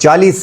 40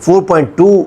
4.2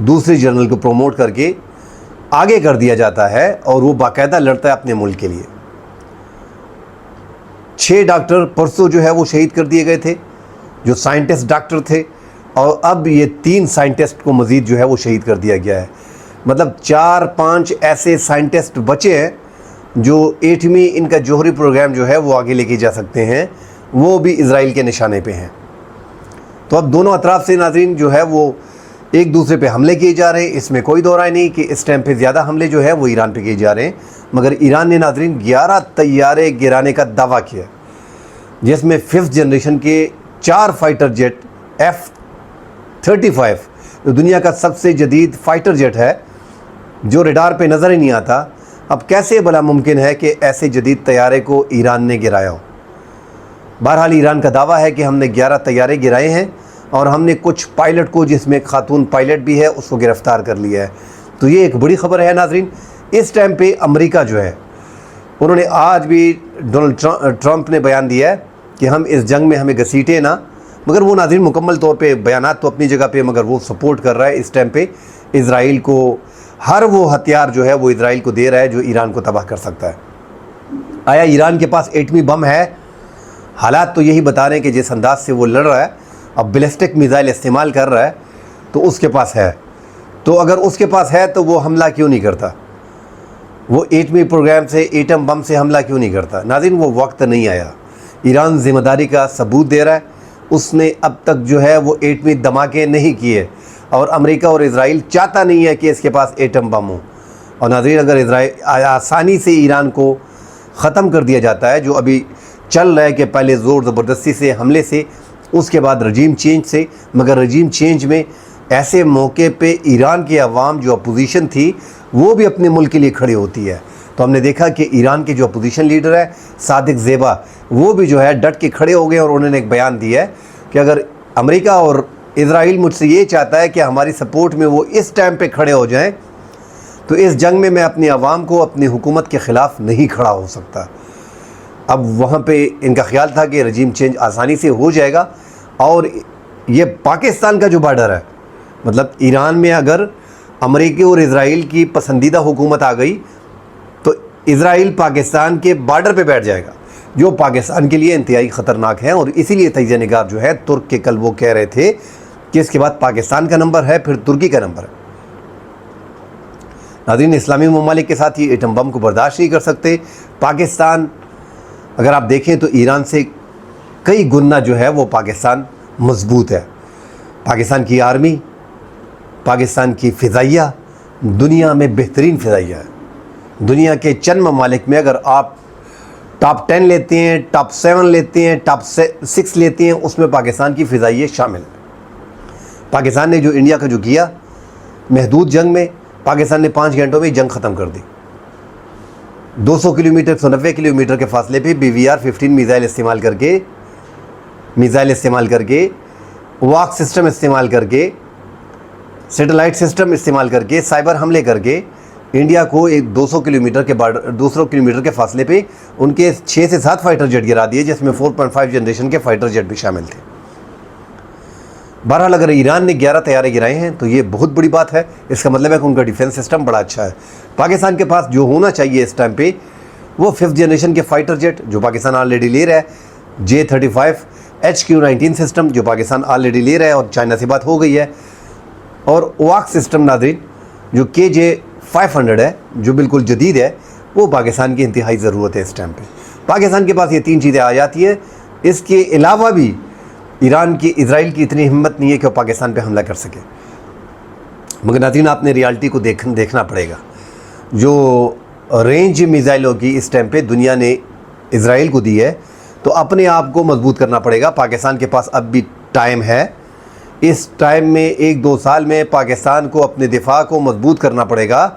دوسرے جنرل کو پروموٹ کر کے آگے کر دیا جاتا ہے اور وہ باقاعدہ لڑتا ہے اپنے ملک کے لیے۔ 6 ڈاکٹر پرسوں جو ہے وہ شہید کر دیے گئے تھے جو سائنٹسٹ ڈاکٹر تھے، اور اب یہ 3 سائنٹسٹ کو مزید جو ہے وہ شہید کر دیا گیا ہے۔ مطلب 4-5 ایسے سائنٹسٹ بچے ہیں جو ایٹمی ان کا جوہری پروگرام جو ہے وہ آگے لے کے جا سکتے ہیں، وہ بھی اسرائیل کے نشانے پہ ہیں۔ تو اب دونوں اطراف سے ناظرین جو ہے وہ ایک دوسرے پہ حملے کیے جا رہے ہیں، اس میں کوئی دو رائے نہیں کہ اس ٹائم پہ زیادہ حملے جو ہے وہ ایران پہ کیے جا رہے ہیں، مگر ایران نے ناظرین 11 طیارے گرانے کا دعویٰ کیا جس میں 5th جنریشن کے 4 فائٹر جیٹ F-35 جو دنیا کا سب سے جدید فائٹر جیٹ ہے جو ریڈار پہ نظر ہی نہیں آتا، اب کیسے بھلا ممکن ہے کہ ایسے جدید طیارے کو ایران نے گرایا ہو؟ بہرحال ایران کا دعویٰ ہے کہ ہم نے 11 طیارے گرائے ہیں اور ہم نے کچھ پائلٹ کو، جس میں ایک خاتون پائلٹ بھی ہے، اس کو گرفتار کر لیا ہے۔ تو یہ ایک بڑی خبر ہے ناظرین۔ اس ٹائم پہ امریکہ جو ہے انہوں نے آج بھی ڈونلڈ ٹرمپ نے بیان دیا ہے کہ ہم اس جنگ میں ہمیں گھسیٹے نہ، مگر وہ ناظرین مکمل طور پہ بیانات تو اپنی جگہ پہ، مگر وہ سپورٹ کر رہا ہے اس ٹائم پہ اسرائیل کو، ہر وہ ہتھیار جو ہے وہ اسرائیل کو دے رہا ہے جو ایران کو تباہ کر سکتا ہے۔ آیا ایران کے پاس ایٹمی بم ہے؟ حالات تو یہی بتا رہے ہیں کہ جس انداز سے وہ لڑ رہا ہے، اب بیلسٹک میزائل استعمال کر رہا ہے، تو اس کے پاس ہے۔ تو اگر اس کے پاس ہے تو وہ حملہ کیوں نہیں کرتا؟ وہ ایٹمی پروگرام سے، ایٹم بم سے حملہ کیوں نہیں کرتا؟ ناظرین وہ وقت نہیں آیا۔ ایران ذمہ داری کا ثبوت دے رہا ہے، اس نے اب تک جو ہے وہ ایٹمی دھماکے نہیں کیے، اور امریکہ اور اسرائیل چاہتا نہیں ہے کہ اس کے پاس ایٹم بم ہو۔ اور ناظرین اگر اسرائیل آسانی سے ایران کو ختم کر دیا جاتا ہے، جو ابھی چل رہا ہے کہ پہلے زور زبردستی سے حملے سے، اس کے بعد رجیم چینج سے، مگر رجیم چینج میں ایسے موقع پہ ایران کی عوام جو اپوزیشن تھی وہ بھی اپنے ملک کے لیے کھڑی ہوتی ہے۔ تو ہم نے دیکھا کہ ایران کے جو اپوزیشن لیڈر ہے صادق زیبا، وہ بھی جو ہے ڈٹ کے کھڑے ہو گئے، اور انہوں نے ایک بیان دیا ہے کہ اگر امریکہ اور اسرائیل مجھ سے یہ چاہتا ہے کہ ہماری سپورٹ میں وہ اس ٹائم پہ کھڑے ہو جائیں، تو اس جنگ میں اپنی عوام کو، اپنی حکومت کے خلاف نہیں کھڑا ہو سکتا۔ اب وہاں پہ ان کا خیال تھا کہ رجیم چینج آسانی سے ہو جائے گا، اور یہ پاکستان کا جو بارڈر ہے، مطلب ایران میں اگر امریکہ اور اسرائیل کی پسندیدہ حکومت آ گئی تو اسرائیل پاکستان کے بارڈر پہ بیٹھ جائے گا، جو پاکستان کے لیے انتہائی خطرناک ہے۔ اور اسی لیے تجزیہ نگار جو ہے ترک کے کل وہ کہہ رہے تھے کہ اس کے بعد پاکستان کا نمبر ہے، پھر ترکی کا نمبر ہے۔ ناظرین اسلامی ممالک کے ساتھ یہ ایٹم بم کو برداشت نہیں کر سکتے۔ پاکستان اگر آپ دیکھیں تو ایران سے کئی گنا جو ہے وہ پاکستان مضبوط ہے۔ پاکستان کی آرمی، پاکستان کی فضائیہ دنیا میں بہترین فضائیہ ہے۔ دنیا کے چند ممالک میں اگر آپ ٹاپ 10 لیتے ہیں، ٹاپ 7 لیتے ہیں، ٹاپ 6 لیتے ہیں، اس میں پاکستان کی فضائیہ شامل ہے۔ پاکستان نے جو انڈیا کا جو کیا محدود جنگ میں، پاکستان نے 5 گھنٹوں میں جنگ ختم کر دی۔ 200 کلومیٹر 190 کلومیٹر کے فاصلے پہ BVR-15 میزائل استعمال کر کے واک سسٹم استعمال کر کے، سیٹلائٹ سسٹم استعمال کر کے، سائبر حملے کر کے انڈیا کو ایک 200 کلومیٹر کے فاصلے پہ ان کے 6 سے 7 فائٹر جیٹ گرا دیے، جس میں 4.5 جنریشن کے فائٹر جیٹ بھی شامل تھے۔ بہرحال اگر ایران نے 11 طیارے گرائے ہیں تو یہ بہت بڑی بات ہے، اس کا مطلب ہے کہ ان کا ڈیفنس سسٹم بڑا اچھا ہے۔ پاکستان کے پاس جو ہونا چاہیے اس ٹائم پہ وہ 5th جنریشن کے فائٹر جیٹ جو پاکستان آلریڈی لے رہا ہے، J-35 HQ-19 سسٹم جو پاکستان آلریڈی لے رہا ہے اور چائنا سے بات ہو گئی ہے، اور واک سسٹم ناظرین جو KJ-500 ہے جو بالکل جدید ہے، وہ پاکستان کی انتہائی ضرورت ہے اس ٹائم پہ۔ پاکستان کے پاس یہ 3 چیزیں آ جاتی ہیں، اس کے علاوہ بھی اسرائیل کی اتنی ہمت نہیں ہے کہ وہ پاکستان پہ حملہ کر سکے۔ مگر ناظرین آپ نے ریالٹی کو دیکھنا پڑے گا، جو رینج میزائلوں کی اس ٹائم پہ دنیا نے اسرائیل کو دی ہے، تو اپنے آپ کو مضبوط کرنا پڑے گا۔ پاکستان کے پاس اب بھی ٹائم ہے، اس ٹائم میں 1-2 سال میں پاکستان کو اپنے دفاع کو مضبوط کرنا پڑے گا،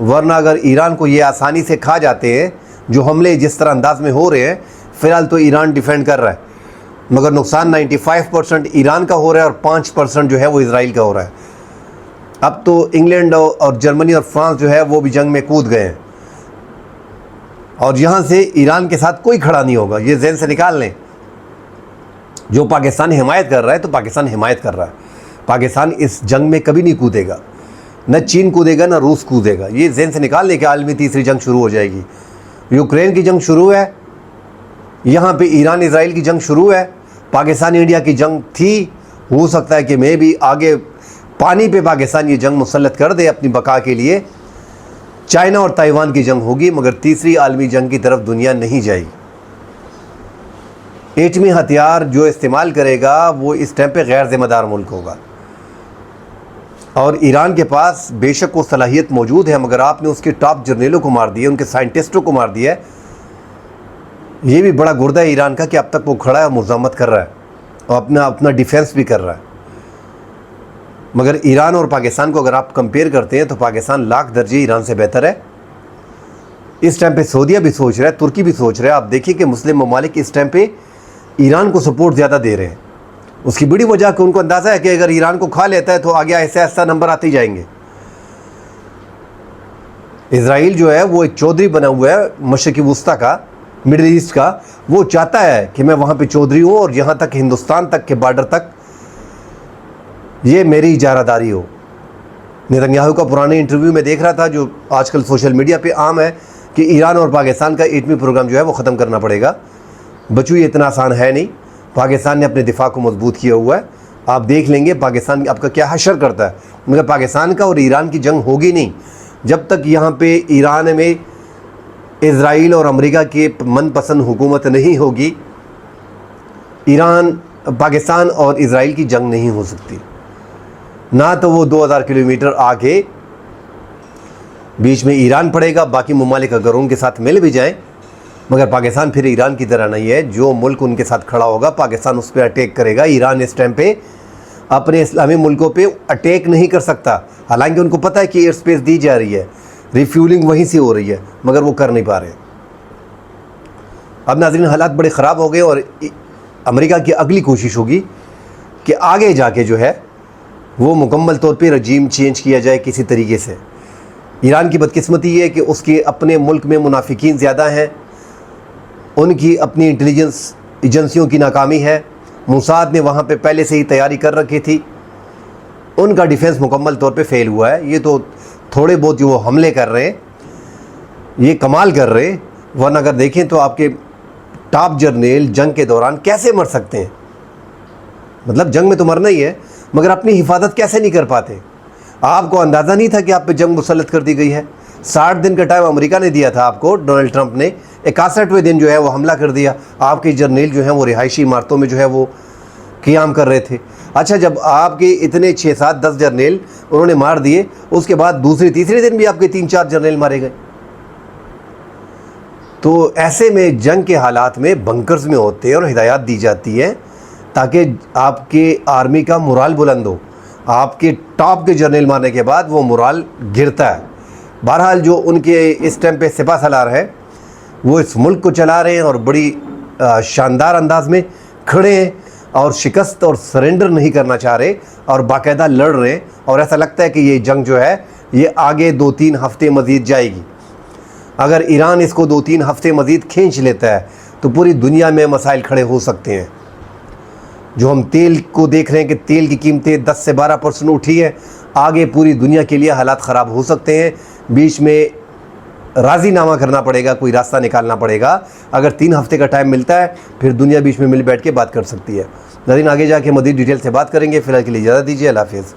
ورنہ اگر ایران کو یہ آسانی سے کھا جاتے ہیں، جو حملے جس طرح انداز میں ہو رہے ہیں، فی الحال تو ایران ڈیفینڈ کر رہا ہے، مگر نقصان 95% ایران کا ہو رہا ہے اور 5% جو ہے وہ اسرائیل کا ہو رہا ہے۔ اب تو انگلینڈ اور جرمنی اور فرانس جو ہے وہ بھی جنگ میں کود گئے ہیں، اور یہاں سے ایران کے ساتھ کوئی کھڑا نہیں ہوگا، یہ ذہن سے نکال لیں۔ جو پاکستان حمایت کر رہا ہے تو پاکستان حمایت کر رہا ہے، پاکستان اس جنگ میں کبھی نہیں کودے گا۔ نہ چین کودے گا نہ روس کودے گا. یہ ذہن سے نکال لیں کہ عالمی تیسری جنگ شروع ہو جائے گی. یوکرین کی جنگ شروع ہے, یہاں پہ ایران اسرائیل کی جنگ شروع ہے, پاکستان انڈیا کی جنگ تھی. ہو سکتا ہے کہ میں بھی آگے پانی پہ پاکستان یہ جنگ مسلط کر دے اپنی بقا کے لیے. چائنا اور تائیوان کی جنگ ہوگی, مگر تیسری عالمی جنگ کی طرف دنیا نہیں جائے گی. ایٹمی ہتھیار جو استعمال کرے گا وہ اس ٹائم پہ غیر ذمہ دار ملک ہوگا. اور ایران کے پاس بے شک وہ صلاحیت موجود ہے, مگر آپ نے اس کے ٹاپ جرنیلوں کو مار دیا, ان کے سائنٹسٹوں کو مار دیا ہے. یہ بھی بڑا گردہ ہے ایران کا کہ اب تک وہ کھڑا ہے, مزاحمت کر رہا ہے اور اپنا ڈیفینس بھی کر رہا ہے. مگر ایران اور پاکستان کو اگر آپ کمپیئر کرتے ہیں تو پاکستان لاکھ درجے ایران سے بہتر ہے. اس ٹائم پہ سعودیہ بھی سوچ رہا ہے, ترکی بھی سوچ رہا ہے. آپ دیکھیے کہ مسلم ممالک اس ٹائم پہ ایران کو سپورٹ زیادہ دے رہے ہیں. اس کی بڑی وجہ کہ ان کو اندازہ ہے کہ اگر ایران کو کھا لیتا ہے تو آگے ایسا ایسا نمبر آتے جائیں گے. اسرائیل جو ہے وہ ایک چودھری بنا ہوا ہے مشرقی وسطیٰ کا, مڈل ایسٹ کا. وہ چاہتا ہے کہ میں وہاں پہ چودھری ہوں اور یہاں تک ہندوستان تک کے بارڈر تک یہ میری اجارہ داری ہو. نتنیاہو کا پرانے انٹرویو میں دیکھ رہا تھا, جو آج کل سوشل میڈیا پہ عام ہے, کہ ایران اور پاکستان کا ایٹمی پروگرام جو ہے وہ ختم کرنا پڑے گا. بچو یہ اتنا آسان ہے نہیں. پاکستان نے اپنے دفاع کو مضبوط کیا ہوا ہے. آپ دیکھ لیں گے پاکستان آپ کا کیا حشر کرتا ہے. مگر پاکستان کا اور ایران کی جنگ ہوگی نہیں جب تک یہاں پہ ایران میں اسرائیل اور امریکہ کی من پسند حکومت نہیں ہوگی. پاکستان اور اسرائیل کی جنگ نہیں ہو سکتی. نہ تو وہ 2000 کلومیٹر آگے بیچ میں ایران پڑے گا, باقی ممالک اگر ان کے ساتھ مل بھی جائیں, مگر پاکستان پھر ایران کی طرح نہیں ہے. جو ملک ان کے ساتھ کھڑا ہوگا پاکستان اس پہ اٹیک کرے گا. ایران اس ٹائم پہ اپنے اسلامی ملکوں پہ اٹیک نہیں کر سکتا, حالانکہ ان کو پتہ ہے کہ ایئر سپیس دی جا رہی ہے, ریفیولنگ وہیں سے ہو رہی ہے, مگر وہ کر نہیں پا رہے. اب ناظرین حالات بڑے خراب ہو گئے اور امریکہ کی اگلی کوشش ہوگی کہ آگے جا کے جو ہے وہ مکمل طور پہ رجیم چینج کیا جائے کسی طریقے سے. ایران کی بدقسمتی یہ ہے کہ اس کے اپنے ملک میں منافقین زیادہ ہیں, ان کی اپنی انٹیلیجنس ایجنسیوں کی ناکامی ہے. موساد نے وہاں پہ پہلے سے ہی تیاری کر رکھی تھی, ان کا ڈیفنس مکمل طور پہ فیل ہوا ہے. یہ تو تھوڑے بہت جو وہ حملے کر رہے ہیں یہ کمال کر رہے ہیں, ورنہ اگر دیکھیں تو آپ کے ٹاپ جرنیل جنگ کے دوران کیسے مر سکتے ہیں. مطلب جنگ میں تو مرنا ہی ہے, مگر اپنی حفاظت کیسے نہیں کر پاتے. آپ کو اندازہ نہیں تھا کہ آپ پہ جنگ مسلط کر دی گئی ہے. 60 دن کا ٹائم امریکہ نے دیا تھا آپ کو, ڈونلڈ ٹرمپ نے 61ویں دن جو ہے وہ حملہ کر دیا. آپ کے جرنیل جو ہیں وہ رہائشی عمارتوں میں جو ہے وہ قیام کر رہے تھے. اچھا, جب آپ کے اتنے 6 7 10 جرنیل انہوں نے مار دیے, اس کے بعد دوسری تیسرے دن بھی آپ کے 3 4 جرنیل مارے گئے. تو ایسے میں جنگ کے حالات میں بنکرز میں ہوتے ہیں اور ہدایات دی جاتی ہیں تاکہ آپ کے آرمی کا مورال بلند ہو. آپ کے ٹاپ کے جرنیل مارنے کے بعد وہ مورال گرتا ہے. بہرحال جو ان کے اس ٹائم پہ سپہ سالار ہے وہ اس ملک کو چلا رہے ہیں اور بڑی شاندار انداز میں کھڑے ہیں اور شکست اور سرنڈر نہیں کرنا چاہ رہے اور باقاعدہ لڑ رہے ہیں. اور ایسا لگتا ہے کہ یہ جنگ جو ہے یہ آگے 2-3 ہفتے مزید جائے گی. اگر ایران اس کو 2-3 ہفتے مزید کھینچ لیتا ہے تو پوری دنیا میں مسائل کھڑے ہو سکتے ہیں. جو ہم تیل کو دیکھ رہے ہیں کہ تیل کی قیمتیں 10 سے 12% اٹھی ہیں, آگے پوری دنیا کے لیے حالات خراب ہو سکتے ہیں. بیچ میں راضی نامہ کرنا پڑے گا, کوئی راستہ نکالنا پڑے گا. اگر 3 ہفتے کا ٹائم ملتا ہے پھر دنیا بیچ میں مل بیٹھ کے بات کر سکتی ہے. ناظرین آگے جا کے مزید ڈیٹیل سے بات کریں گے. فی الحال کے لیے اجازت دیجیے. اللہ حافظ.